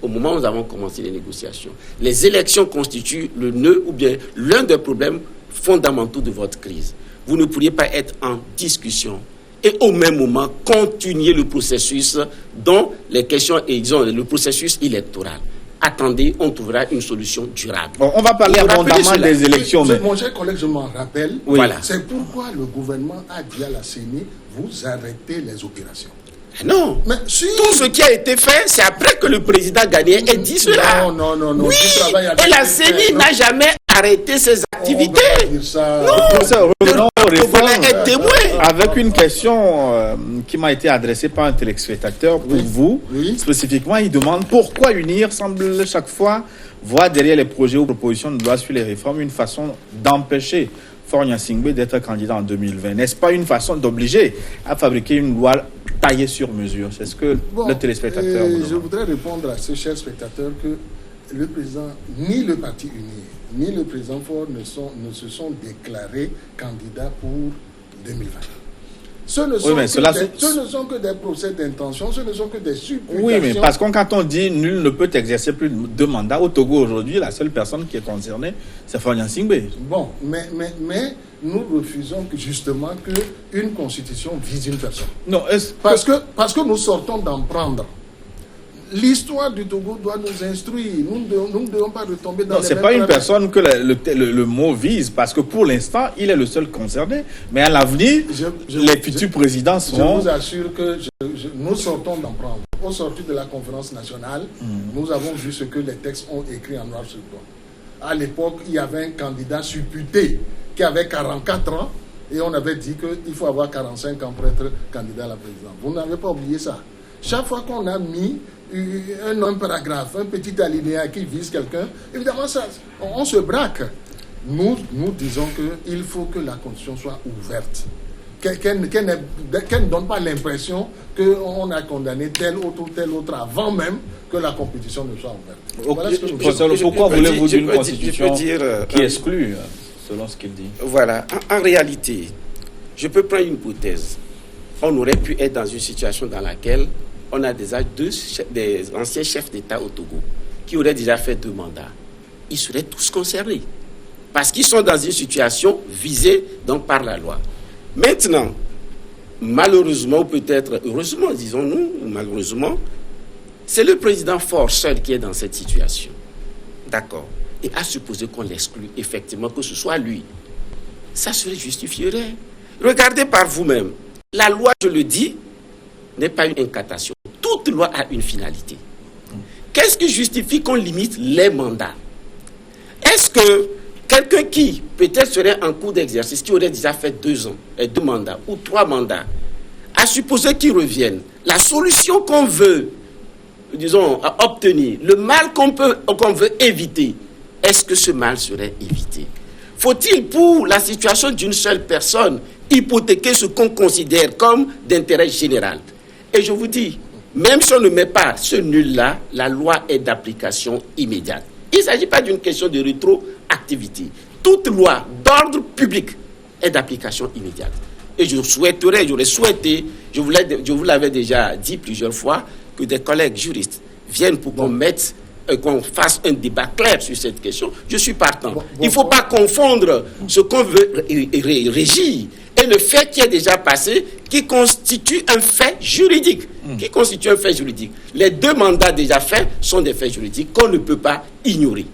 au moment où nous avons commencé les négociations, les élections constituent le nœud ou bien l'un des problèmes fondamentaux de votre crise. Vous ne pourriez pas être en discussion et au même moment continuer le processus dont les questions, le processus électoral. Attendez, on trouvera une solution durable. Bon, on va parler abondamment des élections. Mais... Mon cher collègue, je m'en rappelle. Oui. Voilà. C'est pourquoi le gouvernement a dit à la CENI, vous arrêtez les opérations. Non. Mais si... Tout ce qui a été fait, c'est après que le président Ghanéen ait dit cela. Non. Oui, et la CENI n'a jamais arrêté ses activités. Revenons aux réformes. Être témoin. Avec une question qui m'a été adressée par un téléspectateur pour vous. Oui. Spécifiquement, il demande pourquoi UNIR semble chaque fois voir derrière les projets ou propositions de loi sur les réformes une façon d'empêcher Faure Gnassingbé d'être candidat en 2020. N'est-ce pas une façon d'obliger à fabriquer une loi taillée sur mesure? C'est ce que le téléspectateur me demande. Je voudrais répondre à ce cher spectateur que le président, ni le parti UNIR, ni le président Faure ne se sont déclarés candidats pour 2020. Ce ne sont que des procès d'intention, ce ne sont que des supputations. Oui, mais parce que quand on dit nul ne peut exercer plus de 2 mandats, au Togo aujourd'hui, la seule personne qui est concernée, c'est Faure Gnassingbé. Bon, mais nous refusons justement qu'une constitution vise une personne. Non, parce que nous sortons d'en prendre. L'histoire du Togo doit nous instruire. Nous ne devons pas retomber dans les mêmes... C'est pas une personne que le mot vise, parce que pour l'instant, il est le seul concerné. Mais à l'avenir, les futurs présidents seront... Je vous assure que nous sortons d'en prendre. Au sortir de la conférence nationale, nous avons vu ce que les textes ont écrit en noir sur blanc. À l'époque, il y avait un candidat supputé qui avait 44 ans et on avait dit qu'il faut avoir 45 ans pour être candidat à la présidence. Vous n'avez pas oublié ça. Chaque fois qu'on a mis un paragraphe, un petit alinéa qui vise quelqu'un, évidemment, on se braque. Nous disons qu'il faut que la Constitution soit ouverte. qu'elle ne donne pas l'impression qu'on a condamné tel autre avant même que la compétition ne soit ouverte. Voilà pourquoi voulez-vous d'une constitution qui exclut, selon ce qu'il dit? Voilà. En réalité, je peux prendre une hypothèse. On aurait pu être dans une situation dans laquelle on a des anciens chefs d'État au Togo qui auraient déjà fait 2 mandats. Ils seraient tous concernés parce qu'ils sont dans une situation visée donc par la loi. Maintenant, malheureusement, ou peut-être heureusement, disons-nous, malheureusement, c'est le président Faure seul qui est dans cette situation. D'accord. Et à supposer qu'on l'exclue, effectivement, que ce soit lui, ça se justifierait. Regardez par vous-même. La loi, je le dis, n'est pas une incantation. Toute loi a une finalité. Qu'est-ce qui justifie qu'on limite les mandats? Est-ce que quelqu'un qui peut-être serait en cours d'exercice, qui aurait déjà fait 2 ans, 2 mandats ou 3 mandats, à supposer qu'il revienne, la solution qu'on veut, disons, obtenir, le mal qu'on veut éviter, est-ce que ce mal serait évité? Faut-il, pour la situation d'une seule personne, hypothéquer ce qu'on considère comme d'intérêt général? Et je vous dis, même si on ne met pas ce nul-là, la loi est d'application immédiate. Il ne s'agit pas d'une question de rétroactivité. Toute loi d'ordre public est d'application immédiate. Et j'aurais souhaité, je vous l'avais déjà dit plusieurs fois, que des collègues juristes viennent pour qu'on fasse un débat clair sur cette question. Je suis partant. Il ne faut pas confondre ce qu'on veut régir et le fait qui est déjà passé, qui constitue un fait juridique. Les 2 mandats déjà faits sont des faits juridiques qu'on ne peut pas ignorer.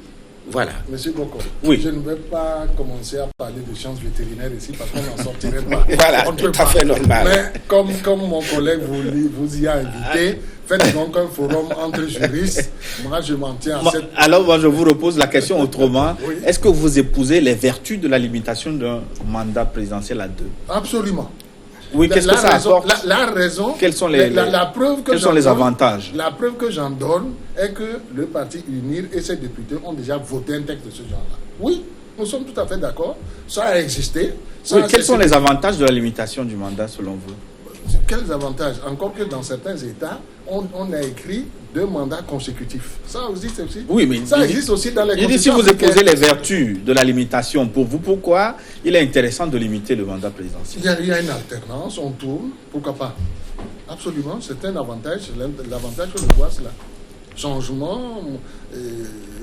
Voilà. Monsieur Boko, oui. Je ne vais pas commencer à parler de sciences vétérinaires ici parce qu'on n'en sortirait pas. Voilà, tout à fait normal. Mais comme mon collègue vous y a invité, faites donc un forum entre juristes. Moi, je m'en tiens à cette... Alors, moi, je vous repose la question autrement. Oui. Est-ce que vous épousez les vertus de la limitation d'un mandat présidentiel à 2? Absolument. Oui, qu'est-ce que ça apporte? La raison... Quels sont les avantages? La preuve que j'en donne est que le parti UNIR et ses députés ont déjà voté un texte de ce genre-là. Oui, nous sommes tout à fait d'accord. Ça a existé. Quels sont les avantages de la limitation du mandat, selon vous? Quels avantages? Encore que dans certains États, on a écrit 2 mandats consécutifs. Ça existe aussi. Oui, mais ça existe aussi dans les constitutions. Si vous épousez les vertus de la limitation, pour vous, pourquoi il est intéressant de limiter le mandat présidentiel? Il y a une alternance, on tourne, pourquoi pas? Absolument, c'est un avantage. L'avantage que je vois, c'est là. Changement,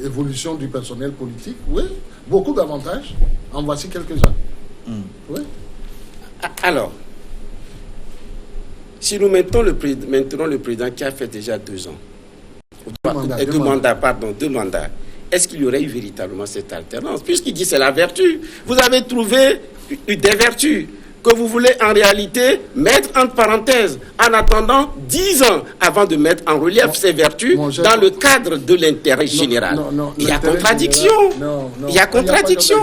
évolution du personnel politique, oui, beaucoup d'avantages. En voici quelques-uns. Oui. Alors, si nous maintenons le président qui a fait déjà 2 ans, 2 mandats, est-ce qu'il y aurait eu véritablement cette alternance? Puisqu'il dit c'est la vertu. Vous avez trouvé des vertus que vous voulez en réalité mettre entre parenthèses en attendant 10 ans avant de mettre en relief ces vertus dans le cadre de l'intérêt général. Il y a contradiction. Il y a contradiction.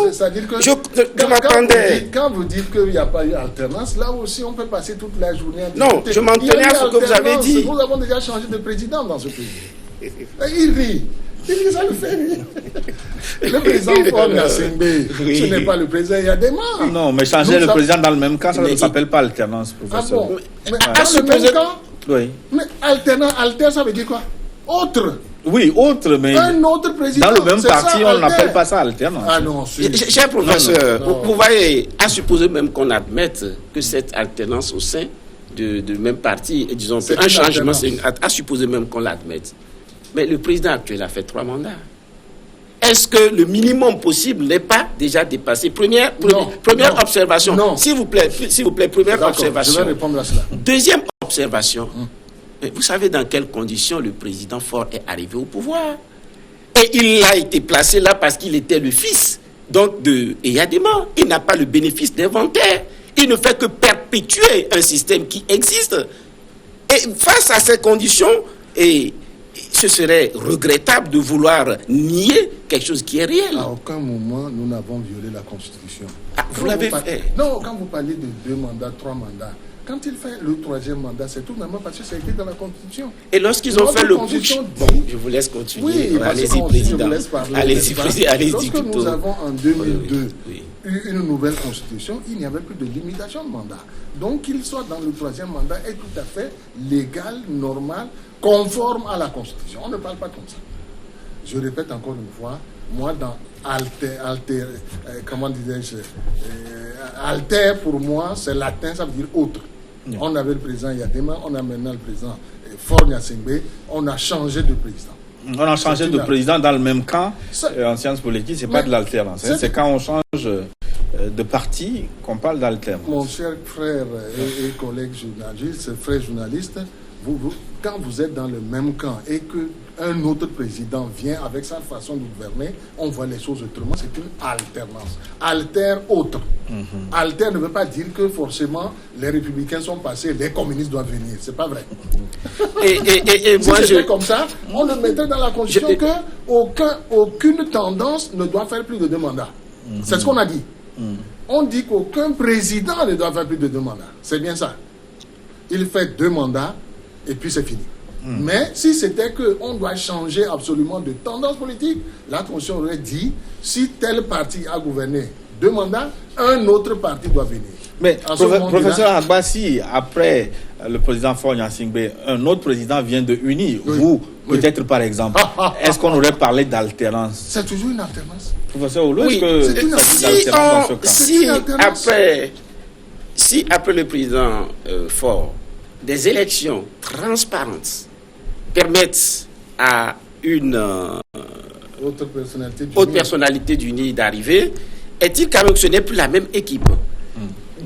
Je m'attendais. Quand vous dites qu'il n'y a pas eu alternance, là aussi on peut passer toute la journée. Non, je m'en tenais à ce que vous avez dit. Nous avons déjà changé de président dans ce pays. Il rit. Ça le fait rire. Le président Paul Nassimbe, ce n'est pas le président, il y a des morts. Non, mais changer le président dans le même cas, ça ne s'appelle pas alternance, professeur. Ah bon? Mais dans le même cas, oui. Mais alter, ça veut dire quoi? Autre. Oui, autre, mais un autre président. Dans le même parti, on n'appelle pas ça alternance. Ah non, cher professeur, vous voyez, à supposer même qu'on admette que cette alternance au sein de même parti, et disons, un changement, à supposer même qu'on l'admette. Mais le président actuel a fait 3 mandats. Est-ce que le minimum possible n'est pas déjà dépassé? Première observation. Non. S'il vous plaît, première observation. Je vais répondre à cela. Deuxième observation. Vous savez dans quelles conditions le président Faure est arrivé au pouvoir? Et il a été placé là parce qu'il était le fils donc de Eyadema. Il n'a pas le bénéfice d'inventaire. Il ne fait que perpétuer un système qui existe. Et face à ces conditions, ce serait regrettable de vouloir nier quelque chose qui est réel. À aucun moment, nous n'avons violé la Constitution. Vous l'avez fait. Non, quand vous parlez de 2 mandats, 3 mandats, quand il fait le 3e mandat, c'est tout simplement parce que ça a été dans la Constitution. Et lorsqu'ils ont fait le putsch... je vous laisse continuer. Oui, allez-y, président. Allez-y, allez-y. Lorsque nous avons en 2002 eu une nouvelle constitution, il n'y avait plus de limitation de mandat. Donc qu'il soit dans le 3e mandat est tout à fait légal, normal, conforme à la constitution. On ne parle pas comme ça. Je répète encore une fois, moi dans alter, pour moi, c'est latin, ça veut dire autre. On avait le président Yadema, on a maintenant le président Faure Gnassingbé, on a changé de président. On a changé de président dans le même camp. En sciences politiques, c'est pas de l'alternance. C'est quand on change de parti qu'on parle d'alternance. Mon cher frère et collègue journaliste, frère journaliste, quand vous êtes dans le même camp et qu'un autre président vient avec sa façon de gouverner, on voit les choses autrement. C'est une alternance. Alter autre. Alter ne veut pas dire que forcément les républicains sont passés, les communistes doivent venir. C'est pas vrai. Et si c'était comme ça, on le mettrait dans la constitution qu'aucune tendance ne doit faire plus de 2 mandats. C'est ce qu'on a dit. On dit qu'aucun président ne doit faire plus de 2 mandats. C'est bien ça. Il fait 2 mandats et puis c'est fini. Mais si c'était qu'on doit changer absolument de tendance politique, la Constitution aurait dit, si tel parti a gouverné 2 mandats, un autre parti doit venir. Mais professeur Agbassi, après le président Faure Gnassingbé, un autre président vient de unir. Oui. Vous, peut-être par exemple, est-ce qu'on aurait parlé d'alternance? C'est toujours une alternance. Professeur Oulou, oui, si après le président Faure, des élections transparentes permettent à une autre personnalité d'UNI d'arriver, est-il quand même que ce n'est plus la même équipe?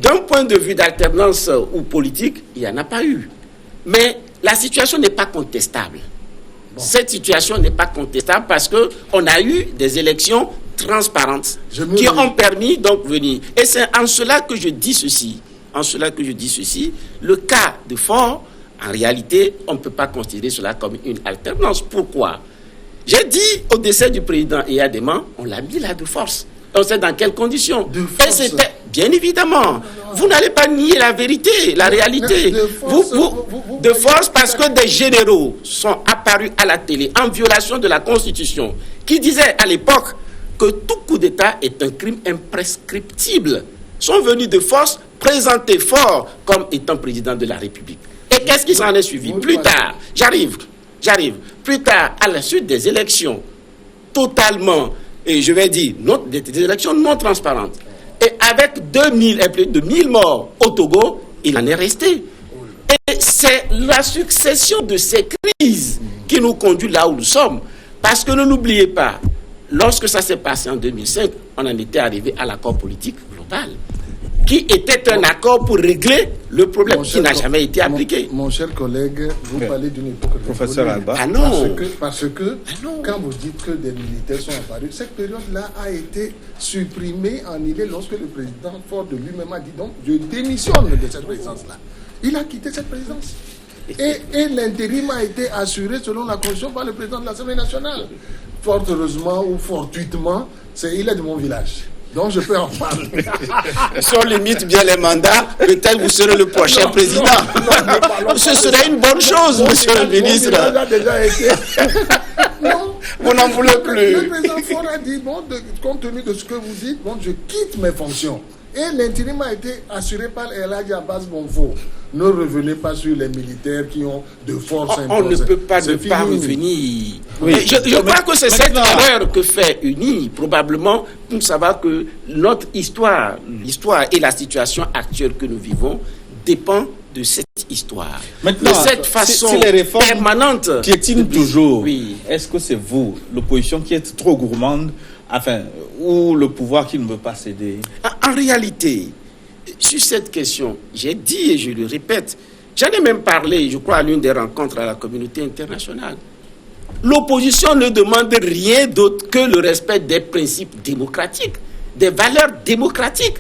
D'un point de vue d'alternance ou politique, il n'y en a pas eu. Mais la situation n'est pas contestable. Cette situation n'est pas contestable parce qu'on a eu des élections transparentes qui ont permis donc venir. Et c'est en cela que je dis ceci. Le cas de Faure, en réalité, on ne peut pas considérer cela comme une alternance. Pourquoi? J'ai dit au décès du président Yadema, on l'a mis là de force. On sait dans quelles conditions. Et c'était, bien évidemment, vous n'allez pas nier la vérité, la réalité. De force parce que des généraux sont apparus à la télé en violation de la Constitution, qui disaient à l'époque que tout coup d'État est un crime imprescriptible, sont venus de force présenter Faure comme étant président de la République. Et qu'est-ce qui s'en est suivi? Plus tard, j'arrive. Plus tard, à la suite des élections totalement, et je vais dire, des élections non transparentes, et avec 2000 et plus de 1000 morts au Togo, il en est resté. Et c'est la succession de ces crises qui nous conduit là où nous sommes. Parce que ne l'oubliez pas, lorsque ça s'est passé en 2005, on en était arrivé à l'accord politique global, qui était un accord pour régler le problème qui n'a jamais été appliqué. Mon cher collègue, vous parlez d'une époque... Professeur Alba. Ah non. Parce que quand vous dites que des militaires sont apparus, cette période-là a été supprimée, annulée, lorsque le président Faure de lui-même a dit donc, je démissionne de cette présidence-là. Il a quitté cette présidence. Et l'intérim a été assuré selon la Constitution par le président de l'Assemblée nationale. Fort heureusement ou fortuitement, il est de mon village. Donc je peux en parler. Si on limite bien les mandats, peut-être vous serez le prochain président. Ce serait une bonne chose, monsieur le ministre. Mon a déjà été. Non, vous n'en voulez plus. Le président Faure a dit, compte tenu de ce que vous dites, je quitte mes fonctions. Et l'intérim a été assuré par El Hadji Abbas Bonfo. Ne revenez pas sur les militaires qui ont de force imposées. On ne peut pas ne pas revenir. Oui. Je crois que c'est cette erreur que fait UNI, probablement, pour savoir que notre l'histoire et la situation actuelle que nous vivons dépend de cette histoire. Maintenant, de cette façon si les réformes permanente. Piétinent toujours. Oui. Est-ce que c'est vous, l'opposition, qui êtes trop gourmande, ou le pouvoir qui ne veut pas céder? En réalité, sur cette question, j'ai dit et je le répète, j'en ai même parlé, je crois, à l'une des rencontres à la communauté internationale. L'opposition ne demande rien d'autre que le respect des principes démocratiques, des valeurs démocratiques.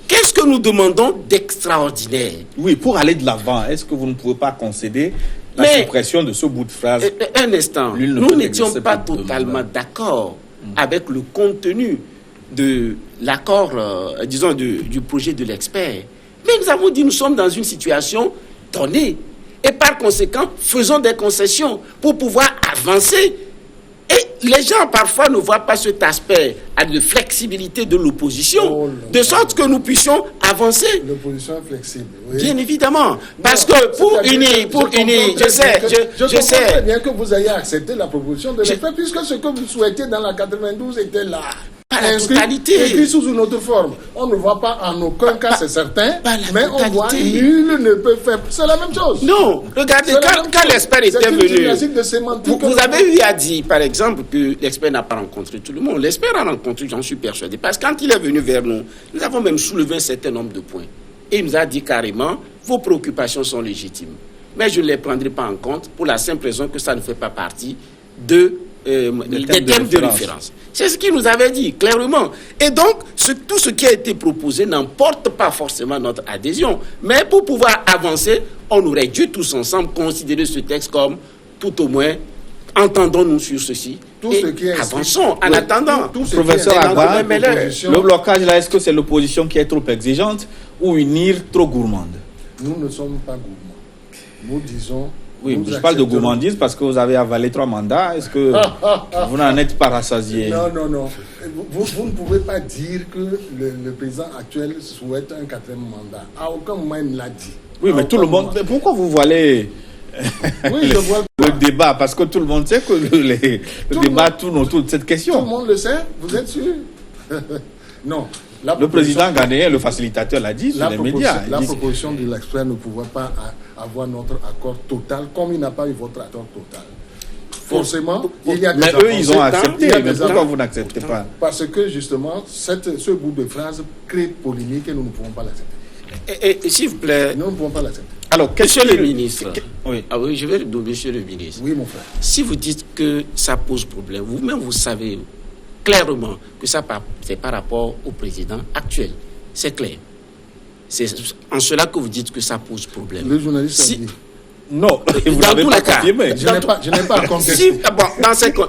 Qu'est-ce que nous demandons d'extraordinaire? Oui, pour aller de l'avant, est-ce que vous ne pouvez pas concéder la suppression de ce bout de phrase? Un instant, nous n'étions pas totalement d'accord avec le contenu de l'accord, du projet de l'expert. Mais nous avons dit, nous sommes dans une situation donnée. Et par conséquent, faisons des concessions pour pouvoir avancer Et les gens, parfois, ne voient pas cet aspect de flexibilité de l'opposition, de sorte que nous puissions avancer. L'opposition est flexible. Oui. Bien évidemment. Parce que pour unir, je sais très bien que vous ayez accepté la proposition de le faire, puisque ce que vous souhaitiez dans la 92 était là. Pas la totalité. Et puis sous une autre forme. On ne voit pas en aucun cas, c'est certain, mais on voit nul ne peut faire. C'est la même chose. Non, regardez, quand l'expert était venu, vous avez eu à dire, par exemple, que l'expert n'a pas rencontré tout le monde. L'expert a rencontré, j'en suis persuadé. Parce que quand il est venu vers nous, nous avons même soulevé un certain nombre de points. Et il nous a dit carrément, vos préoccupations sont légitimes. Mais je ne les prendrai pas en compte pour la simple raison que ça ne fait pas partie des thèmes de référence. C'est ce qu'il nous avait dit, clairement. Et donc, tout ce qui a été proposé n'emporte pas forcément notre adhésion. Mais pour pouvoir avancer, on aurait dû tous ensemble considérer ce texte comme, tout au moins, entendons-nous sur ceci. Avançons en attendant. Professeur Agba, le blocage là, est-ce que c'est l'opposition qui est trop exigeante ou UNIR trop gourmande? Nous ne sommes pas gourmands. Nous disons... Oui, je parle de gourmandise parce que vous avez avalé 3 mandats. Est-ce que vous n'en êtes pas rassasié? Non. Vous ne pouvez pas dire que le président actuel souhaite un 4e mandat. À aucun moment il ne l'a dit. Oui, mais tout le monde... Mais pourquoi vous voilez le débat? Parce que tout le monde sait que le débat tourne autour de cette question. Tout le monde le sait, vous êtes sûr? Non. Le président ghanéen, le facilitateur, l'a dit sur les médias. La proposition de l'expert ne pouvait pas avoir notre accord total, comme il n'a pas eu votre accord total. Forcément, il y a des mais eux, ils ont accepté. Mais pourquoi vous n'acceptez pas? Parce que, justement, ce bout de phrase crée polémique et nous ne pouvons pas l'accepter. Et s'il vous plaît... Nous ne pouvons pas l'accepter. Alors, monsieur le ministre... Oui, je vais le donner, monsieur le ministre. Oui, mon frère. Si vous dites que ça pose problème, vous-même, vous savez... clairement que c'est par rapport au président actuel. C'est clair. C'est en cela que vous dites que ça pose problème. Le journaliste a dit. Non, vous n'avez pas confirmé. Je n'ai pas à contester. Dans ces cas...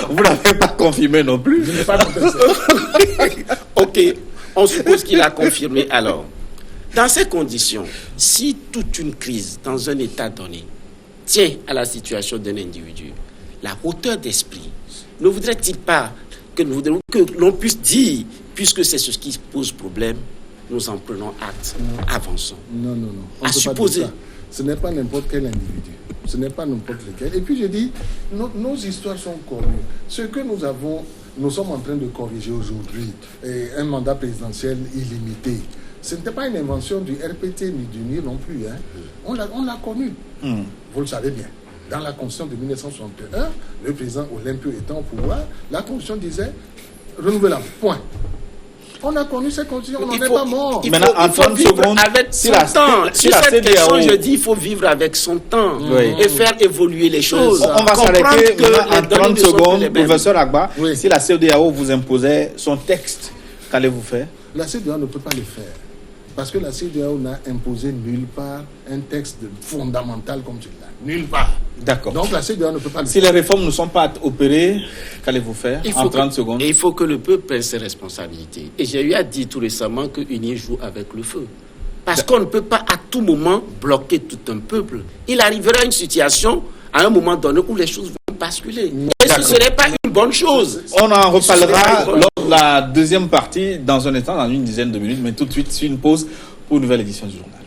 Vous n'avez pas confirmé non plus. Je n'ai pas contesté. Ok, on suppose qu'il a confirmé alors. Dans ces conditions, si toute une crise dans un État donné tient à la situation d'un individu, la hauteur d'esprit, ne voudrait-il pas que l'on puisse dire, puisque c'est ce qui pose problème, nous en prenons acte, avançons. Non. À supposer. Ce n'est pas n'importe quel individu. Ce n'est pas n'importe lequel. Et puis je dis, nos histoires sont connues. Ce que nous sommes en train de corriger aujourd'hui, un mandat présidentiel illimité, ce n'était pas une invention du RPT ni du NIR non plus. Hein. On l'a connu. Vous le savez bien. Dans la Constitution de 1961, le président Olympio étant au pouvoir, la Constitution disait renouvelable, point. On a connu cette Constitution, on n'en est pas mort. Il faut vivre avec son temps. Sur cette question, je dis il faut vivre avec son temps et faire évoluer les choses. On va s'arrêter en 30 secondes. Professeur Agba, si la CEDEAO vous imposait son texte, qu'allez-vous faire? La CEDEAO ne peut pas le faire. Parce que la CEDEAO n'a imposé nulle part un texte fondamental comme celui-là. Nulle part. D'accord. Donc la CEDEAO ne peut pas le faire. Si les réformes ne sont pas opérées, qu'allez-vous faire en 30 secondes? Et il faut que le peuple prenne ses responsabilités. Et j'ai eu à dire tout récemment que UNIR joue avec le feu. Parce qu'on ne peut pas à tout moment bloquer tout un peuple. Il arrivera une situation, à un moment donné, où les choses vont basculer. Et ce ne serait pas une bonne chose. On en reparlera lors de la deuxième partie, dans un instant, dans une dizaine de minutes. Mais tout de suite, sur une pause pour une nouvelle édition du journal.